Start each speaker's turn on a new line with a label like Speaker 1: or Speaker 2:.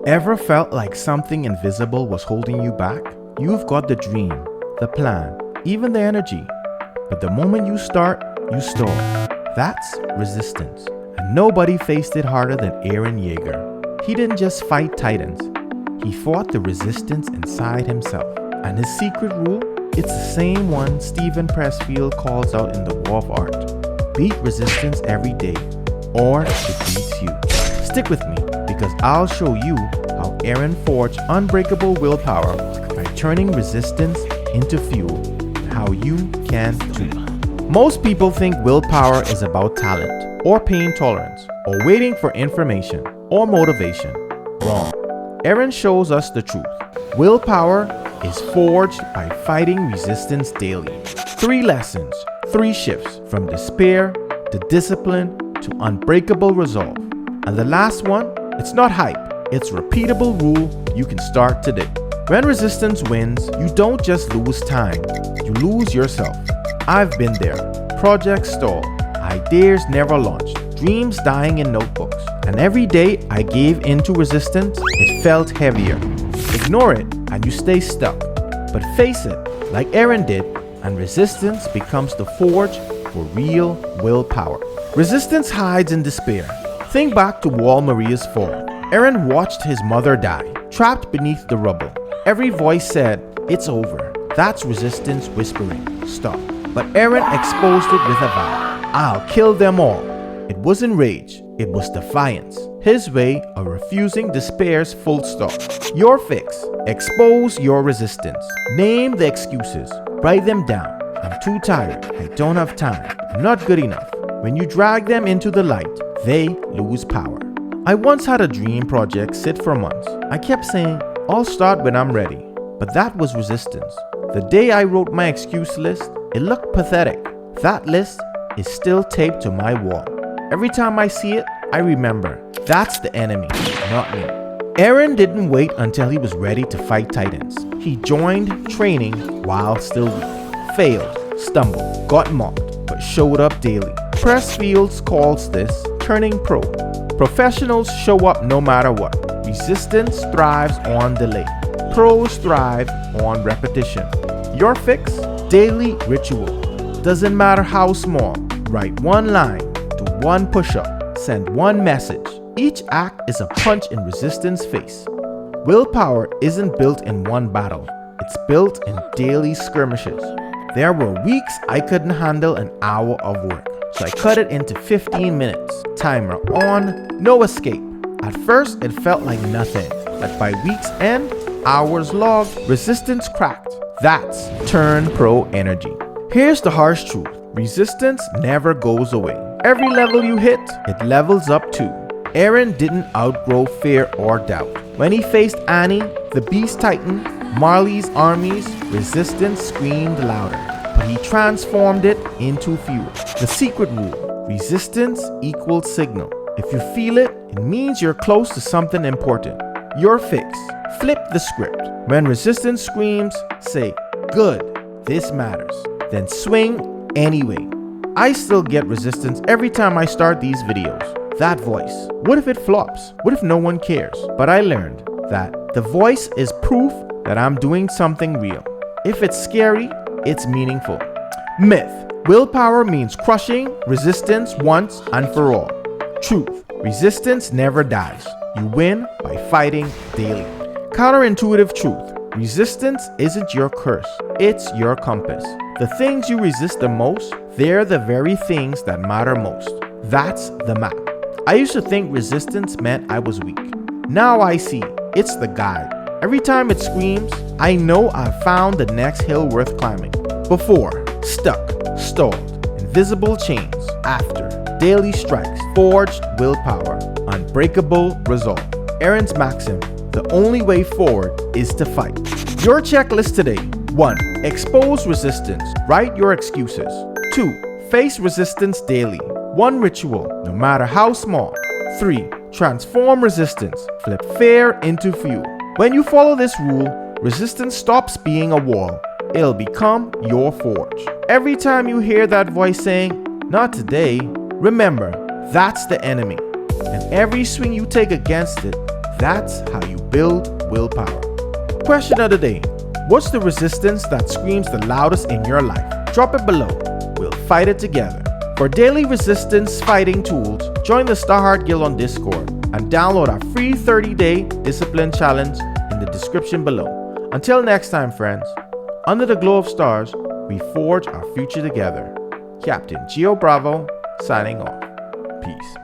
Speaker 1: Ever felt like something invisible was holding you back? You've got the dream, the plan, even the energy. But the moment you start, you stall. That's resistance. And nobody faced it harder than Eren Yeager. He didn't just fight titans. He fought the resistance inside himself. And his secret rule? It's the same one Steven Pressfield calls out in The War of Art. Beat resistance every day, or it beats you. Stick with me, because I'll show you how Eren forged unbreakable willpower by turning resistance into fuel, and how you can too. Most people think willpower is about talent, or pain tolerance, or waiting for information, or motivation. Wrong. Eren shows us the truth. Willpower is forged by fighting resistance daily. 3 lessons, 3 shifts, from despair to discipline to unbreakable resolve. And the last one, it's not hype, it's repeatable rule you can start today. When resistance wins, you don't just lose time, you lose yourself. I've been there. Projects stall, ideas never launched, dreams dying in notebooks. And every day I gave into resistance, it felt heavier. Ignore it and you stay stuck. But face it, like Eren did, and resistance becomes the forge for real willpower. Resistance hides in despair. Think back to Wall Maria's fall. Eren watched his mother die, trapped beneath the rubble. Every voice said, "It's over." That's resistance whispering, "Stop." But Eren exposed it with a vow. "I'll kill them all." It wasn't rage, it was defiance. His way of refusing despair's full stop. Your fix. Expose your resistance. Name the excuses. Write them down. "I'm too tired. I don't have time. I'm not good enough." When you drag them into the light, they lose power. I once had a dream project sit for months. I kept saying, "I'll start when I'm ready." But that was resistance. The day I wrote my excuse list, it looked pathetic. That list is still taped to my wall. Every time I see it, I remember, that's the enemy, not me. Eren didn't wait until he was ready to fight titans. He joined training while still weak. Failed, stumbled, got mocked, but showed up daily. Pressfield calls this turning pro. Professionals show up no matter what. Resistance thrives on delay. Pros thrive on repetition. Your fix? Daily ritual. Doesn't matter how small. Write 1 line, do 1 push-up, send 1 message. Each act is a punch in resistance face. Willpower isn't built in one battle. It's built in daily skirmishes. There were weeks I couldn't handle an hour of work, so I cut it into 15 minutes. Timer on, no escape. At first, it felt like nothing, but by week's end, hours logged, resistance cracked. That's turn pro energy. Here's the harsh truth. Resistance never goes away. Every level you hit, it levels up too. Eren didn't outgrow fear or doubt. When he faced Annie, the Beast Titan, Marley's armies, resistance screamed louder. But he transformed it into fuel. The secret rule: resistance equals signal. If you feel it, it means you're close to something important. Your fix: flip the script. When resistance screams, say, "Good, this matters." Then swing anyway. I still get resistance every time I start these videos. That voice. What if it flops? What if no one cares? But I learned that the voice is proof that I'm doing something real. If it's scary, it's meaningful. Myth: willpower means crushing resistance once and for all. Truth: resistance never dies. You win by fighting daily. Counterintuitive truth: resistance isn't your curse, it's your compass. The things you resist the most, they're the very things that matter most. That's the map. I used to think resistance meant I was weak. Now I see, it's the guide. Every time it screams, I know I've found the next hill worth climbing. Before, stuck, stalled, invisible chains. After, daily strikes, forged willpower, unbreakable resolve. Eren's maxim: the only way forward is to fight. Your checklist today: 1. Expose resistance. Write your excuses. 2. Face resistance daily. 1 ritual, no matter how small. 3. Transform resistance. Flip fear into fuel. When you follow this rule, resistance stops being a wall. It'll become your forge. Every time you hear that voice saying, "Not today," remember, that's the enemy. And every swing you take against it, That's how you build willpower. Question of the day. What's the resistance that screams the loudest in your life? Drop it below. We'll fight it together. For daily resistance fighting tools, join the Starheart Guild on Discord and download our free 30-day discipline challenge in the description below. Until next time, friends, under the glow of stars, we forge our future together. Captain Geo Bravo, signing off. Peace.